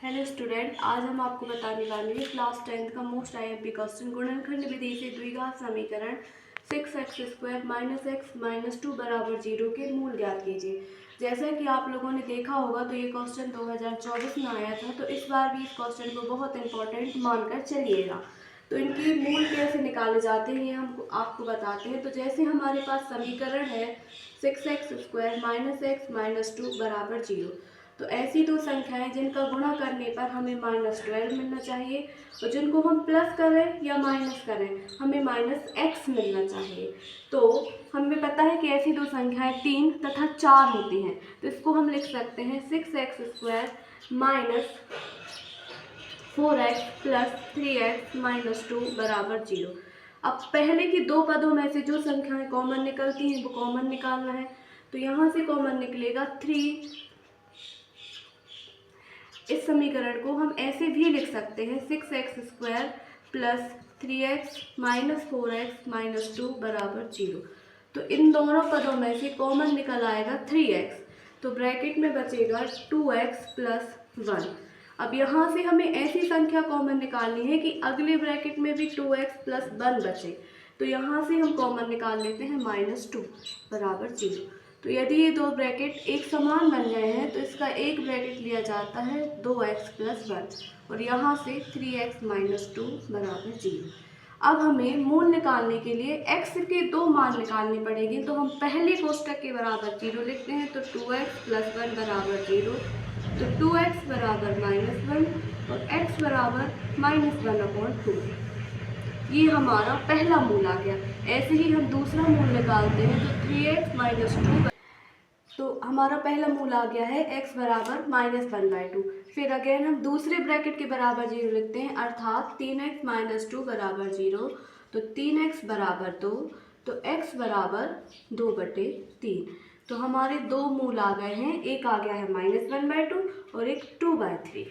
Hello student, आज हम आपको बताने वाले हैं क्लास 10th का मोस्ट आईएमपी क्वेश्चन गुणनखंड विधि से द्विघात समीकरण 6x² - x - 2 बराबर 0 के मूल ज्ञात कीजिए। जैसा कि आप लोगों ने देखा होगा तो ये क्वेश्चन 2024 में आया था, तो इस बार भी इस क्वेश्चन को बहुत इंपॉर्टेंट मानकर चलिएगा। तो इनके मूल कैसे निकाले जाते हैं ये हम आपको बताते हैं। तो जैसे हमारे पास समीकरण है 6x² - x - 2 बराबर 0, तो ऐसी दो संख्याएं जिनका गुणा करने पर हमें -12 मिलना चाहिए और जिनको हम प्लस करें या माइनस करें हमें -x मिलना चाहिए। तो हमें पता है कि ऐसी दो संख्याएं 3 तथा 4 होती हैं, तो इसको हम लिख सकते हैं 6x² - 4x + 3x - 2 बराबर 0। अब पहले की दो पदों में से जो संख्याएं कॉमन निकलती हैं वो कॉमन निकालना है। तो यहाँ से कॉमन निकलेगा 3। इस समीकरण को हम ऐसे भी लिख सकते हैं 6x² + 3x - 4x - 2 बराबर 0। तो इन दोनों पदों में से कॉमन निकल आएगा 3x, तो ब्रैकेट में बचेगा 2x + 1। अब यहाँ से हमें ऐसी संख्या कॉमन निकालनी है कि अगले ब्रैकेट में भी 2x + 1 बचे। तो यहाँ से हम कॉमन निकाल लेते हैं -2 बराबर 0। तो यदि ये दो ब्रैकेट एक समान बन गए हैं तो इसका एक ब्रैकेट लिया जाता है 2x + 1 और यहाँ से 3x - 2 बराबर 0। अब हमें मूल निकालने के लिए x के दो मान निकालने पड़ेंगे, तो हम पहले कोष्टक के बराबर 0 लिखते हैं। तो 2x + 1 बराबर 0, तो 2x बराबर -1 और x बराबर -1/2। ये हमारा पहला मूल आ गया। ऐसे ही हम दूसरा मूल निकालते हैं तो 3x - 2, तो हमारा पहला मूल आ गया है x बराबर -1/2। फिर अगेन हम दूसरे ब्रैकेट के बराबर 0 लिखते हैं, अर्थात 3x - 2 बराबर 0, तो 3x बराबर 2, तो x बराबर 2/3। तो हमारे दो मूल आ गए हैं, एक आ गया है -1/2 और एक 2/3।